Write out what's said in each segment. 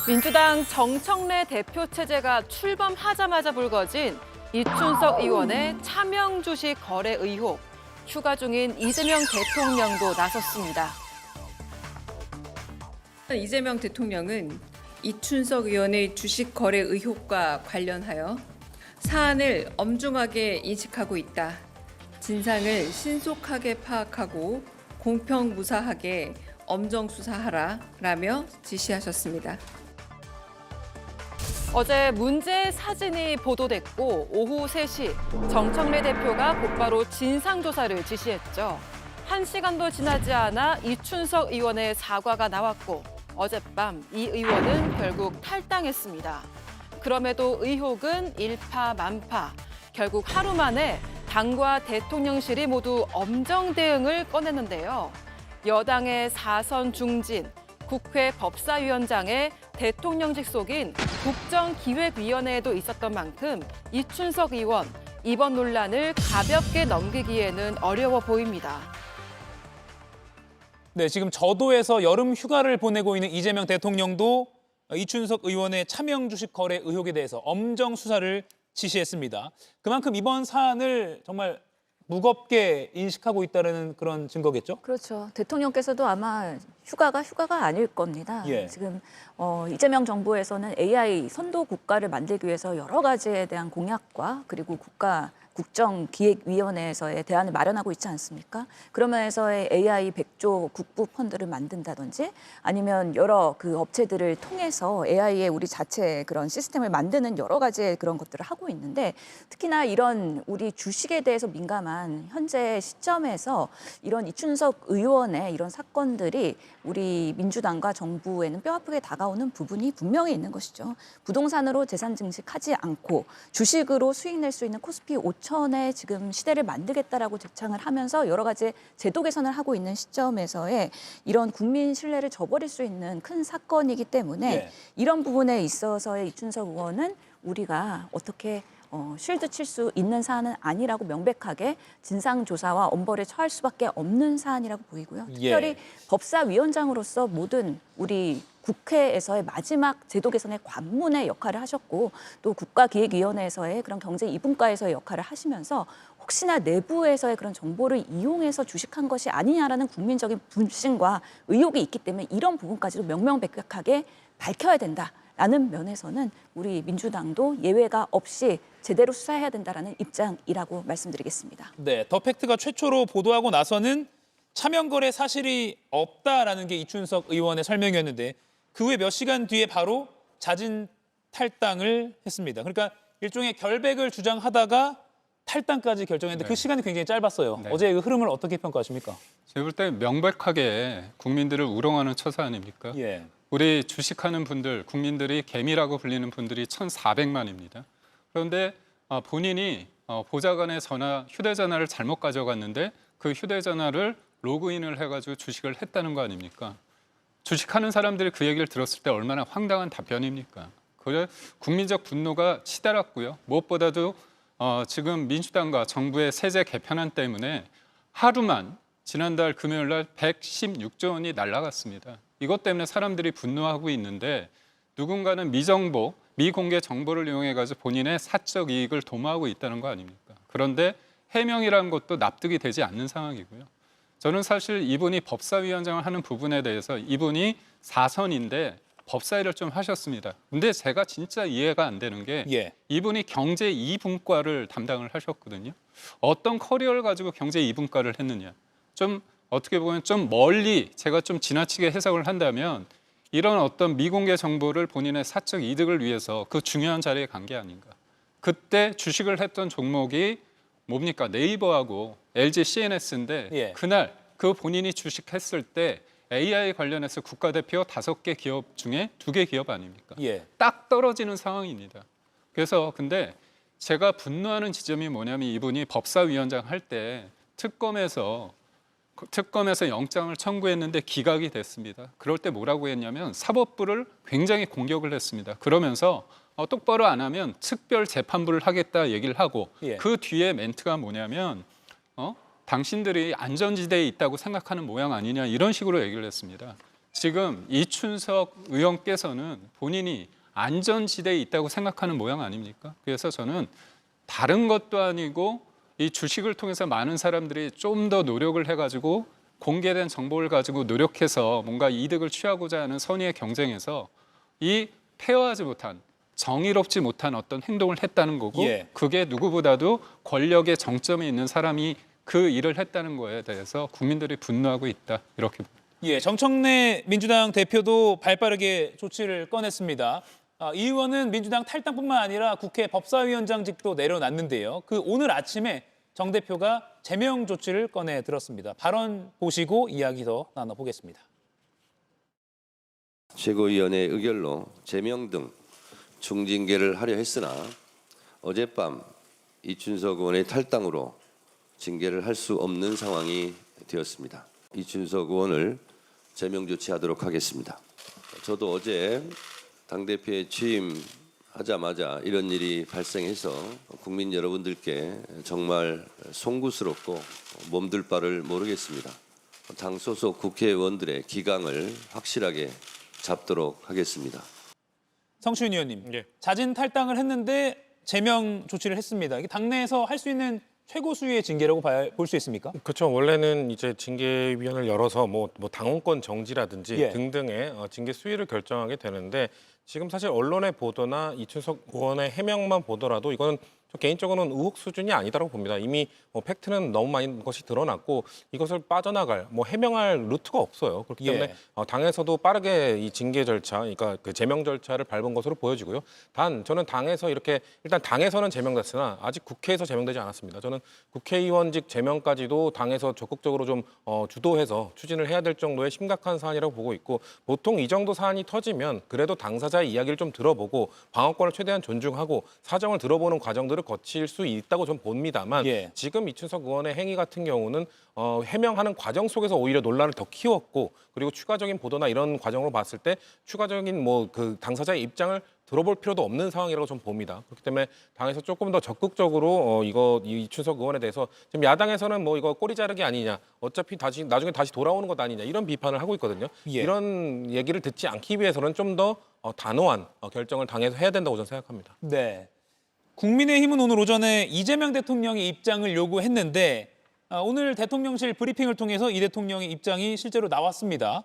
민주당 정청래 대표 체제가 출범하자마자 불거진 이춘석 의원의 차명 주식 거래 의혹. 휴가 중인 이재명 대통령도 나섰습니다. 이재명 대통령은 이춘석 의원의 주식 거래 의혹과 관련하여 사안을 엄중하게 인식하고 있다. 진상을 신속하게 파악하고 공평무사하게 엄정 수사하라라며 지시하셨습니다. 어제 문제의 사진이 보도됐고 오후 3시 정청래 대표가 곧바로 진상조사를 지시했죠. 1시간도 지나지 않아 이춘석 의원의 사과가 나왔고 어젯밤 이 의원은 결국 탈당했습니다. 그럼에도 의혹은 일파만파. 결국 하루 만에 당과 대통령실이 모두 엄정 대응을 꺼냈는데요. 여당의 사선 중진, 국회 법사위원장의 대통령직 속인 국정기획위원회에도 있었던 만큼 이춘석 의원, 이번 논란을 가볍게 넘기기에는 어려워 보입니다. 네, 지금 저도에서 여름 휴가를 보내고 있는 이재명 대통령도 이춘석 의원의 차명 주식 거래 의혹에 대해서 엄정 수사를 지시했습니다. 그만큼 이번 사안을 정말 무겁게 인식하고 있다는 그런 증거겠죠? 그렇죠. 대통령께서도 아마 휴가가 아닐 겁니다. 예. 지금 이재명 정부에서는 AI 선도 국가를 만들기 위해서 여러 가지에 대한 공약과 그리고 국정기획위원회에서의 대안을 마련하고 있지 않습니까? 그러면서의 AI 100조 국부 펀드를 만든다든지 아니면 여러 그 업체들을 통해서 AI의 우리 자체 그런 시스템을 만드는 여러 가지의 그런 것들을 하고 있는데 특히나 이런 우리 주식에 대해서 민감한 현재 시점에서 이런 이춘석 의원의 이런 사건들이 우리 민주당과 정부에는 뼈아프게 다가오는 부분이 분명히 있는 것이죠. 부동산으로 재산 증식하지 않고 주식으로 수익 낼 수 있는 코스피 5천의 지금 시대를 만들겠다라고 제창을 하면서 여러 가지 제도 개선을 하고 있는 시점에서의 이런 국민 신뢰를 저버릴 수 있는 큰 사건이기 때문에 예. 이런 부분에 있어서의 이춘석 의원은 우리가 어떻게 쉴드 칠 수 있는 사안은 아니라고 명백하게 진상조사와 엄벌에 처할 수밖에 없는 사안이라고 보이고요. 특별히 예. 법사위원장으로서 모든 우리 국회에서의 마지막 제도 개선의 관문의 역할을 하셨고 또 국가기획위원회에서의 그런 경제 이분과에서의 역할을 하시면서 혹시나 내부에서의 그런 정보를 이용해서 주식한 것이 아니냐라는 국민적인 불신과 의혹이 있기 때문에 이런 부분까지도 명명백백하게 밝혀야 된다라는 면에서는 우리 민주당도 예외가 없이 제대로 수사해야 된다라는 입장이라고 말씀드리겠습니다. 네, 더 팩트가 최초로 보도하고 나서는 차명 거래 사실이 없다라는 게 이춘석 의원의 설명이었는데 그 후에 몇 시간 뒤에 바로 자진 탈당을 했습니다. 그러니까 일종의 결백을 주장하다가 탈당까지 결정했는데 그 시간이 굉장히 짧았어요. 네. 어제 그 흐름을 어떻게 평가하십니까? 제가 볼 때 명백하게 국민들을 우롱하는 처사 아닙니까? 예. 우리 주식하는 분들, 국민들이 개미라고 불리는 분들이 1,400만입니다. 그런데 본인이 보좌관의 전화, 휴대전화를 잘못 가져갔는데 그 휴대전화를 로그인을 해가지고 주식을 했다는 거 아닙니까? 주식하는 사람들이 그 얘기를 들었을 때 얼마나 황당한 답변입니까? 그래 국민적 분노가 치달았고요. 무엇보다도 지금 민주당과 정부의 세제 개편안 때문에 하루만 지난달 금요일 날 116조 원이 날아갔습니다. 이것 때문에 사람들이 분노하고 있는데 누군가는 미정보, 미공개 정보를 이용해가지고 본인의 사적 이익을 도모하고 있다는 거 아닙니까? 그런데 해명이라는 것도 납득이 되지 않는 상황이고요. 저는 사실 이분이 법사위원장을 하는 부분에 대해서 이분이 4선인데 법사위를 좀 하셨습니다. 근데 제가 진짜 이해가 안 되는 게 예. 이분이 경제 2분과를 담당을 하셨거든요. 어떤 커리어를 가지고 경제 2분과를 했느냐. 좀 어떻게 보면 좀 멀리 제가 좀 지나치게 해석을 한다면 이런 어떤 미공개 정보를 본인의 사적 이득을 위해서 그 중요한 자리에 간 게 아닌가. 그때 주식을 했던 종목이 뭡니까? 네이버하고 LG CNS인데 예. 그날 그 본인이 주식했을 때 AI 관련해서 국가대표 5개 기업 중에 2개 기업 아닙니까? 예. 딱 떨어지는 상황입니다. 그래서 근데 제가 분노하는 지점이 뭐냐면 이분이 법사위원장 할 때 특검에서 영장을 청구했는데 기각이 됐습니다. 그럴 때 뭐라고 했냐면 사법부를 굉장히 공격을 했습니다. 그러면서 똑바로 안 하면 특별 재판부를 하겠다 얘기를 하고 예. 그 뒤에 멘트가 뭐냐면 당신들이 안전지대에 있다고 생각하는 모양 아니냐 이런 식으로 얘기를 했습니다. 지금 이춘석 의원께서는 본인이 안전지대에 있다고 생각하는 모양 아닙니까? 그래서 저는 다른 것도 아니고 이 주식을 통해서 많은 사람들이 좀 더 노력을 해가지고 공개된 정보를 가지고 노력해서 뭔가 이득을 취하고자 하는 선의의 경쟁에서 이 페어하지 못한, 정의롭지 못한 어떤 행동을 했다는 거고 예. 그게 누구보다도 권력의 정점에 있는 사람이 그 일을 했다는 거에 대해서 국민들이 분노하고 있다. 이렇게 봅니다. 예, 정청래 민주당 대표도 발빠르게 조치를 꺼냈습니다. 이 의원은 민주당 탈당뿐만 아니라 국회 법사위원장직도 내려놨는데요. 그 오늘 아침에 정 대표가 제명 조치를 꺼내 들었습니다. 발언 보시고 이야기 더 나눠보겠습니다. 최고위원회 의결로 제명 등 중징계를 하려 했으나 어젯밤 이춘석 의원의 탈당으로 징계를 할 수 없는 상황이 되었습니다. 이춘석 의원을 제명 조치하도록 하겠습니다. 저도 어제 당대표에 취임하자마자 이런 일이 발생해서 국민 여러분들께 정말 송구스럽고 몸둘 바를 모르겠습니다. 당 소속 국회의원들의 기강을 확실하게 잡도록 하겠습니다. 성시윤 의원님, 예. 자진 탈당을 했는데 제명 조치를 했습니다. 이게 당내에서 할 수 있는 최고 수위의 징계라고 볼 수 있습니까? 그렇죠. 원래는 이제 징계위원회를 열어서 뭐 당원권 정지라든지 예. 등등의 징계 수위를 결정하게 되는데 지금 사실 언론의 보도나 이춘석 의원의 해명만 보더라도 이거는 저 개인적으로는 의혹 수준이 아니다라고 봅니다. 이미 팩트는 너무 많은 것이 드러났고 이것을 빠져나갈 해명할 루트가 없어요. 그렇기 때문에 예. 당에서도 빠르게 이 징계 절차, 그러니까 그 제명 절차를 밟은 것으로 보여지고요. 단 저는 당에서 이렇게 일단 당에서는 제명됐으나 아직 국회에서 제명되지 않았습니다. 저는 국회의원직 제명까지도 당에서 적극적으로 좀 주도해서 추진을 해야 될 정도의 심각한 사안이라고 보고 있고 보통 이 정도 사안이 터지면 그래도 당사자의 이야기를 좀 들어보고 방어권을 최대한 존중하고 사정을 들어보는 과정들을 거칠 수 있다고 좀 봅니다만 예. 지금 이춘석 의원의 행위 같은 경우는 해명하는 과정 속에서 오히려 논란을 더 키웠고 그리고 추가적인 보도나 이런 과정으로 봤을 때 추가적인 그 당사자의 입장을 들어볼 필요도 없는 상황이라고 좀 봅니다. 그렇기 때문에 당에서 조금 더 적극적으로 이춘석 의원에 대해서 지금 야당에서는 이거 꼬리 자르기 아니냐, 어차피 나중에 다시 돌아오는 것 아니냐 이런 비판을 하고 있거든요. 예. 이런 얘기를 듣지 않기 위해서는 좀 더 단호한 결정을 당에서 해야 된다고 저는 생각합니다. 네. 국민의힘은 오늘 오전에 이재명 대통령의 입장을 요구했는데 오늘 대통령실 브리핑을 통해서 이 대통령의 입장이 실제로 나왔습니다.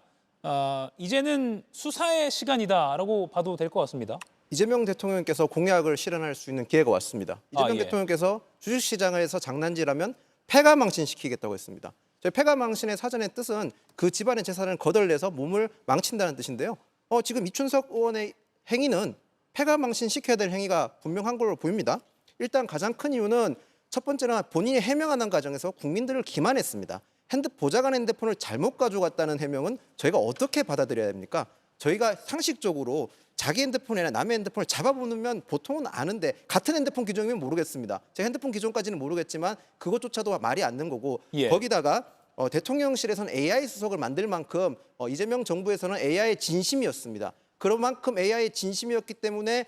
이제는 수사의 시간이다라고 봐도 될 것 같습니다. 이재명 대통령께서 공약을 실현할 수 있는 기회가 왔습니다. 이재명 예. 대통령께서 주식시장에서 장난질하면 폐가망신시키겠다고 했습니다. 저희 폐가망신의 사전의 뜻은 그 집안의 재산을 거덜내서 몸을 망친다는 뜻인데요. 지금 이춘석 의원의 행위는 폐가망신시켜야 될 행위가 분명한 걸로 보입니다. 일단 가장 큰 이유는 첫 번째는 본인이 해명하는 과정에서 국민들을 기만했습니다. 보좌관 핸드폰을 잘못 가져갔다는 해명은 저희가 어떻게 받아들여야 됩니까? 저희가 상식적으로 자기 핸드폰이나 남의 핸드폰을 잡아보면 보통은 아는데 같은 핸드폰 기종이면 모르겠습니다. 제 핸드폰 기종까지는 모르겠지만 그것조차도 말이 안 되는 거고 예. 거기다가 대통령실에서는 AI 수석을 만들 만큼 이재명 정부에서는 AI의 진심이었습니다. 그런 만큼 AI의 진심이었기 때문에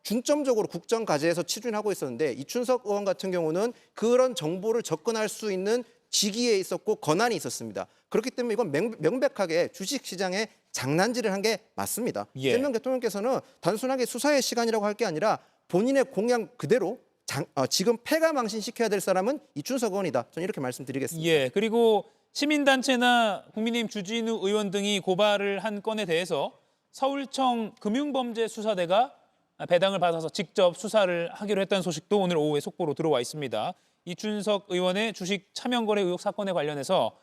중점적으로 국정과제에서 추진하고 있었는데 이춘석 의원 같은 경우는 그런 정보를 접근할 수 있는 직위에 있었고 권한이 있었습니다. 그렇기 때문에 이건 명백하게 주식시장에 장난질을 한 게 맞습니다. 예. 이재명 대통령께서는 단순하게 수사의 시간이라고 할 게 아니라 본인의 공약 그대로 지금 폐가망신시켜야 될 사람은 이춘석 의원이다. 저는 이렇게 말씀드리겠습니다. 예. 그리고 시민단체나 국민의힘 주진우 의원 등이 고발을 한 건에 대해서 서울청 금융범죄수사대가 배당을 받아서 직접 수사를 하기로 했다는 소식도 오늘 오후에 속보로 들어와 있습니다. 이춘석 의원의 주식 차명거래 의혹 사건에 관련해서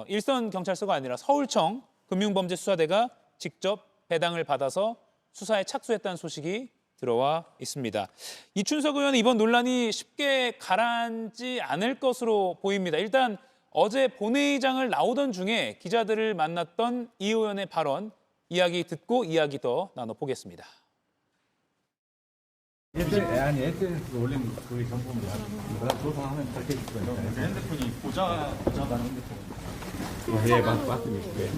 일선 경찰서가 아니라 서울청 금융범죄수사대가 직접 배당을 받아서 수사에 착수했다는 소식이 들어와 있습니다. 이춘석 의원의 이번 논란이 쉽게 가라앉지 않을 것으로 보입니다. 일단 어제 본회의장을 나오던 중에 기자들을 만났던 이 의원의 발언 이야기 듣고 이야기 더 나눠보겠습니다. SNS 올린 그 정보입니다. 조사하면 밝혀질 수가 있어요. 핸드폰이 보좌관 핸드폰. 예, 맞습니다. 네.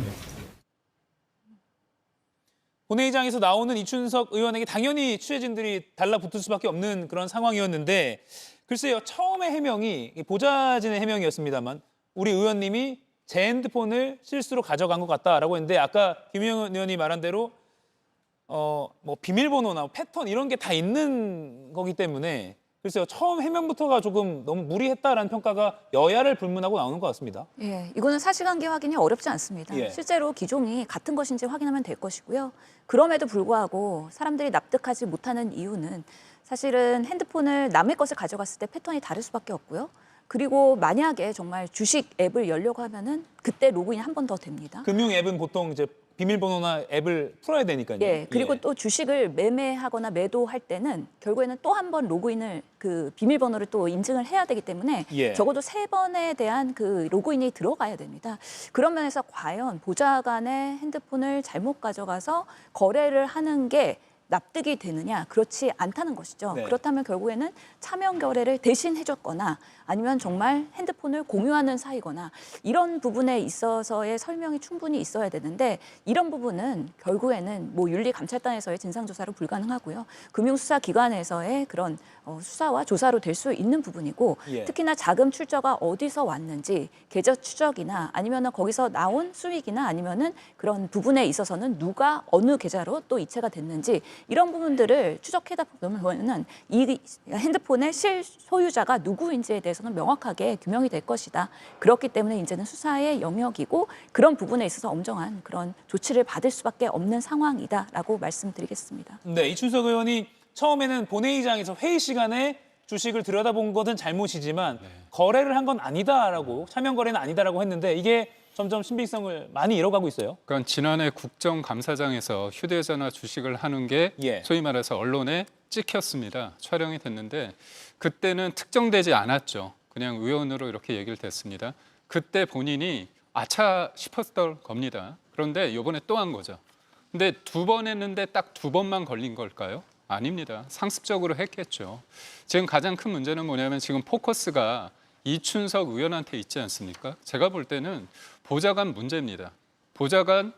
본회의장에서 나오는 이춘석 의원에게 당연히 취재진들이 달라붙을 수밖에 없는 그런 상황이었는데 글쎄요, 처음에 해명이 보좌진의 해명이었습니다만 우리 의원님이 제 핸드폰을 실수로 가져간 것 같다라고 했는데 아까 김용현 의원이 말한 대로 뭐 비밀번호나 패턴 이런 게 다 있는 거기 때문에 글쎄요. 처음 해명부터가 조금 너무 무리했다라는 평가가 여야를 불문하고 나오는 것 같습니다. 예, 이거는 사실관계 확인이 어렵지 않습니다. 예. 실제로 기종이 같은 것인지 확인하면 될 것이고요. 그럼에도 불구하고 사람들이 납득하지 못하는 이유는 사실은 핸드폰을 남의 것을 가져갔을 때 패턴이 다를 수밖에 없고요. 그리고 만약에 정말 주식 앱을 열려고 하면은 그때 로그인 한 번 더 됩니다. 금융 앱은 보통 이제 비밀번호나 앱을 풀어야 되니까요. 예, 그리고 또 주식을 매매하거나 매도할 때는 결국에는 또 한 번 로그인을 그 비밀번호를 또 인증을 해야 되기 때문에 예. 적어도 3번에 대한 그 로그인이 들어가야 됩니다. 그런 면에서 과연 보좌관의 핸드폰을 잘못 가져가서 거래를 하는 게 납득이 되느냐? 그렇지 않다는 것이죠. 네. 그렇다면 결국에는 차명 거래를 대신 해줬거나 아니면 정말 핸드폰을 공유하는 사이거나 이런 부분에 있어서의 설명이 충분히 있어야 되는데 이런 부분은 결국에는 뭐 윤리감찰단에서의 진상조사로 불가능하고요. 금융수사기관에서의 그런 수사와 조사로 될 수 있는 부분이고 예. 특히나 자금 출처가 어디서 왔는지 계좌 추적이나 아니면은 거기서 나온 수익이나 아니면은 그런 부분에 있어서는 누가 어느 계좌로 또 이체가 됐는지 이런 부분들을 추적해다 보면은 이 핸드폰의 실소유자가 누구인지에 대해서는 명확하게 규명이 될 것이다. 그렇기 때문에 이제는 수사의 영역이고 그런 부분에 있어서 엄정한 그런 조치를 받을 수밖에 없는 상황이다라고 말씀드리겠습니다. 네, 이춘석 의원이 처음에는 본회의장에서 회의 시간에 주식을 들여다본 것은 잘못이지만 거래를 한 건 아니다라고 차명 거래는 아니다라고 했는데 이게 점점 신빙성을 많이 잃어가고 있어요. 그러니까 지난해 국정감사장에서 휴대전화 주식을 하는 게 예. 소위 말해서 언론에 찍혔습니다. 촬영이 됐는데 그때는 특정되지 않았죠. 그냥 의원으로 이렇게 얘기를 됐습니다. 그때 본인이 아차 싶었을 겁니다. 그런데 이번에 또 한 거죠. 근데 2번 했는데 딱 2번만 걸린 걸까요? 아닙니다. 상습적으로 했겠죠. 지금 가장 큰 문제는 뭐냐면 지금 포커스가 이춘석 의원한테 있지 않습니까? 제가 볼 때는 보좌관 문제입니다. 보좌관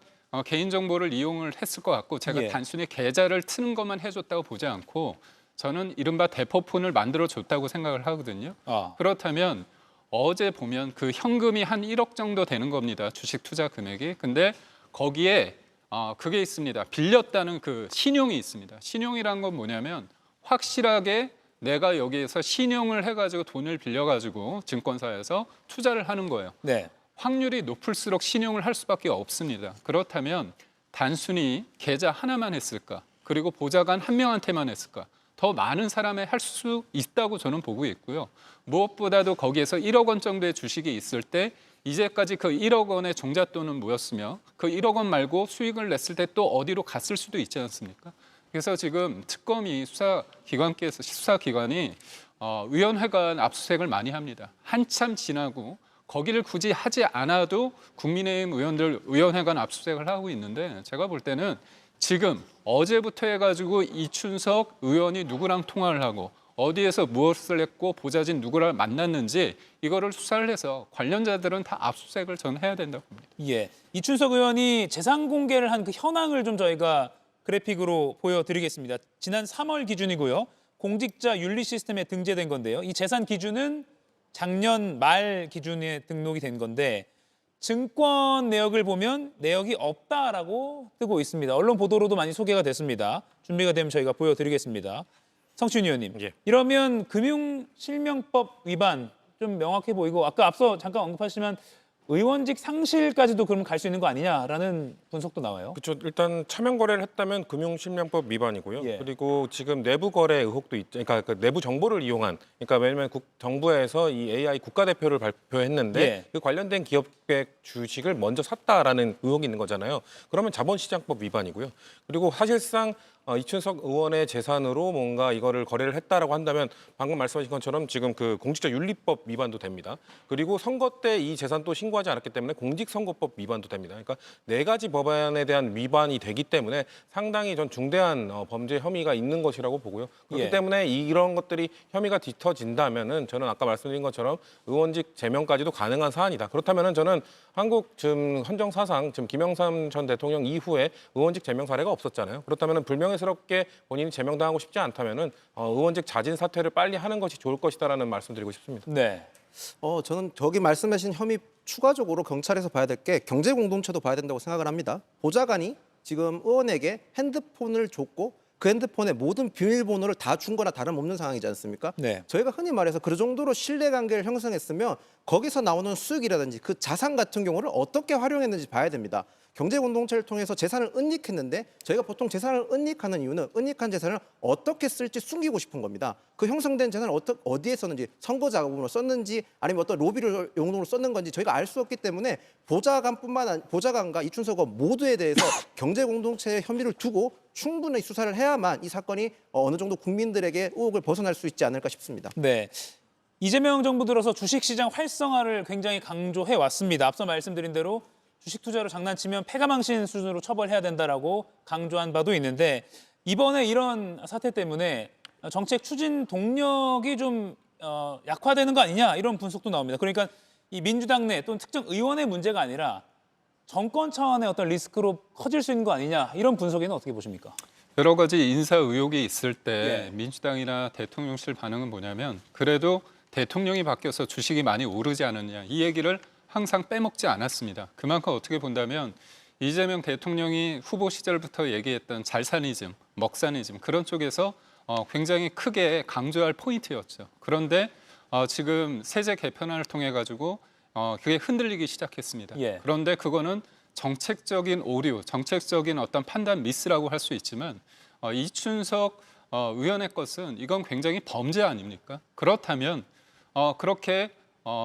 개인정보를 이용을 했을 것 같고 제가 예. 단순히 계좌를 트는 것만 해줬다고 보지 않고 저는 이른바 대포폰을 만들어줬다고 생각을 하거든요. 그렇다면 어제 보면 그 현금이 한 1억 정도 되는 겁니다. 주식 투자 금액이. 근데 거기에 그게 있습니다. 빌렸다는 그 신용이 있습니다. 신용이란 건 뭐냐면 확실하게 내가 여기에서 신용을 해가지고 돈을 빌려가지고 증권사에서 투자를 하는 거예요. 네. 확률이 높을수록 신용을 할 수밖에 없습니다. 그렇다면 단순히 계좌 하나만 했을까? 그리고 보좌관 한 명한테만 했을까? 더 많은 사람에 할 수 있다고 저는 보고 있고요. 무엇보다도 거기에서 1억 원 정도의 주식이 있을 때 이제까지 그 1억 원의 종잣돈은 모였으며 그 1억 원 말고 수익을 냈을 때 또 어디로 갔을 수도 있지 않습니까? 그래서 지금 특검이 수사기관이 의원회관 압수수색을 많이 합니다. 한참 지나고 거기를 굳이 하지 않아도 국민의힘 의원들 의원회관 압수수색을 하고 있는데 제가 볼 때는 지금 어제부터 해가지고 이춘석 의원이 누구랑 통화를 하고 어디에서 무엇을 했고 보좌진 누구를 만났는지 이거를 수사를 해서 관련자들은 다 압수수색을 저는 해야 된다고 봅니다. 예. 이춘석 의원이 재산 공개를 한 그 현황을 좀 저희가 그래픽으로 보여드리겠습니다. 지난 3월 기준이고요. 공직자 윤리 시스템에 등재된 건데요. 이 재산 기준은 작년 말 기준에 등록이 된 건데 증권 내역을 보면 내역이 없다라고 뜨고 있습니다. 언론 보도로도 많이 소개가 됐습니다. 준비가 되면 저희가 보여드리겠습니다. 성춘 의원님, 예. 이러면 금융실명법 위반 좀 명확해 보이고 아까 앞서 잠깐 언급하시면 의원직 상실까지도 그러면 갈 수 있는 거 아니냐라는 분석도 나와요. 그렇죠. 일단 차명 거래를 했다면 금융실명법 위반이고요. 예. 그리고 지금 내부 거래 의혹도 있죠. 그러니까 그 내부 정보를 이용한, 그러니까 왜냐하면 정부에서 이 AI 국가대표를 발표했는데 예. 그 관련된 기업의 주식을 먼저 샀다라는 의혹이 있는 거잖아요. 그러면 자본시장법 위반이고요. 그리고 사실상 이춘석 의원의 재산으로 뭔가 이거를 거래를 했다라고 한다면 방금 말씀하신 것처럼 지금 그 공직자윤리법 위반도 됩니다. 그리고 선거 때 이 재산 또 신고하지 않았기 때문에 공직선거법 위반도 됩니다. 그러니까 4가지 법안에 대한 위반이 되기 때문에 상당히 전 중대한 범죄 혐의가 있는 것이라고 보고요. 그렇기 예. 때문에 이런 것들이 혐의가 뒤터진다면은 저는 아까 말씀드린 것처럼 의원직 제명까지도 가능한 사안이다. 그렇다면은 저는 한국 지금 헌정 사상 지금 김영삼 전 대통령 이후에 의원직 제명 사례가 없었잖아요. 그렇다면은 불명예스럽게 본인이 제명당하고 싶지 않다면은 의원직 자진 사퇴를 빨리 하는 것이 좋을 것이다라는 말씀드리고 싶습니다. 네. 저는 저기 말씀하신 혐의 추가적으로 경찰에서 봐야 될 게 경제 공동체도 봐야 된다고 생각을 합니다. 보좌관이 지금 의원에게 핸드폰을 줬고 그 핸드폰에 모든 비밀번호를 다 준 거나 다름없는 상황이지 않습니까? 네. 저희가 흔히 말해서 그 정도로 신뢰관계를 형성했으면 거기서 나오는 수익이라든지 그 자산 같은 경우를 어떻게 활용했는지 봐야 됩니다. 경제 공동체를 통해서 재산을 은닉했는데 저희가 보통 재산을 은닉하는 이유는 은닉한 재산을 어떻게 쓸지 숨기고 싶은 겁니다. 그 형성된 재산을 어디에 썼는지 선거 자금으로 썼는지 아니면 어떤 로비를 용도로 썼는 건지 저희가 알 수 없기 때문에 보좌관과 이춘석 의원 모두에 대해서 경제 공동체의 혐의를 두고 충분히 수사를 해야만 이 사건이 어느 정도 국민들에게 의혹을 벗어날 수 있지 않을까 싶습니다. 네. 이재명 정부 들어서 주식시장 활성화를 굉장히 강조해 왔습니다. 앞서 말씀드린 대로 주식 투자로 장난치면 패가망신 수준으로 처벌해야 된다라고 강조한 바도 있는데 이번에 이런 사태 때문에 정책 추진 동력이 좀 약화되는 거 아니냐 이런 분석도 나옵니다. 그러니까 이 민주당 내 또는 특정 의원의 문제가 아니라 정권 차원의 어떤 리스크로 커질 수 있는 거 아니냐 이런 분석에는 어떻게 보십니까? 여러 가지 인사 의혹이 있을 때 예. 민주당이나 대통령실 반응은 뭐냐면 그래도 대통령이 바뀌어서 주식이 많이 오르지 않았냐 이 얘기를 항상 빼먹지 않았습니다. 그만큼 어떻게 본다면 이재명 대통령이 후보 시절부터 얘기했던 잘사니즘, 먹사니즘 그런 쪽에서 굉장히 크게 강조할 포인트였죠. 그런데 지금 세제 개편안을 통해 가지고 그게 흔들리기 시작했습니다. 예. 그런데 그거는 정책적인 오류, 정책적인 어떤 판단 미스라고 할 수 있지만 이춘석 의원의 것은 이건 굉장히 범죄 아닙니까? 그렇다면 그렇게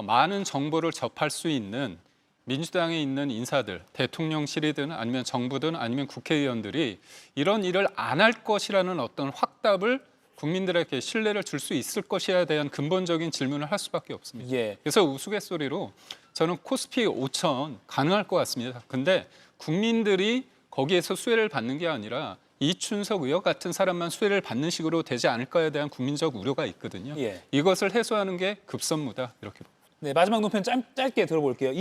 많은 정보를 접할 수 있는 민주당에 있는 인사들, 대통령실이든 아니면 정부든 아니면 국회의원들이 이런 일을 안 할 것이라는 어떤 확답을 국민들에게 신뢰를 줄 수 있을 것이에 대한 근본적인 질문을 할 수밖에 없습니다. 예. 그래서 우스갯소리로 저는 코스피 5천 가능할 것 같습니다. 근데 국민들이 거기에서 수혜를 받는 게 아니라 이춘석 의원 같은 사람만 수혜를 받는 식으로 되지 않을까에 대한 국민적 우려가 있거든요. 예. 이것을 해소하는 게 급선무다 이렇게 봅니다. 네, 마지막 논평 짧게 들어볼게요.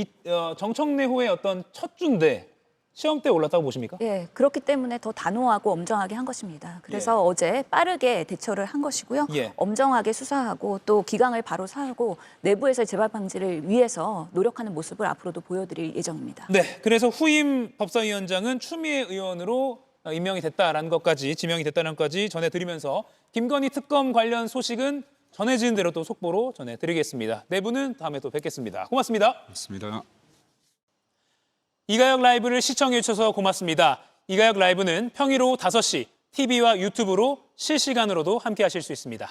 정청래 후의 어떤 첫 주인데 시험대에 올랐다고 보십니까? 예, 그렇기 때문에 더 단호하고 엄정하게 한 것입니다. 그래서 어제 빠르게 대처를 한 것이고요. 예. 엄정하게 수사하고 또 기강을 바로 사고 내부에서의 재발 방지를 위해서 노력하는 모습을 앞으로도 보여드릴 예정입니다. 네, 그래서 후임 법사위원장은 추미애 의원으로 임명이 됐다라는 것까지 지명이 됐다는 것까지 전해드리면서 김건희 특검 관련 소식은 전해지는 대로 또 속보로 전해드리겠습니다. 네 분은 다음에 또 뵙겠습니다. 고맙습니다. 맞습니다. 이가혁 라이브를 시청해 주셔서 고맙습니다. 이가혁 라이브는 평일 오후 5시 TV와 유튜브로 실시간으로도 함께 하실 수 있습니다.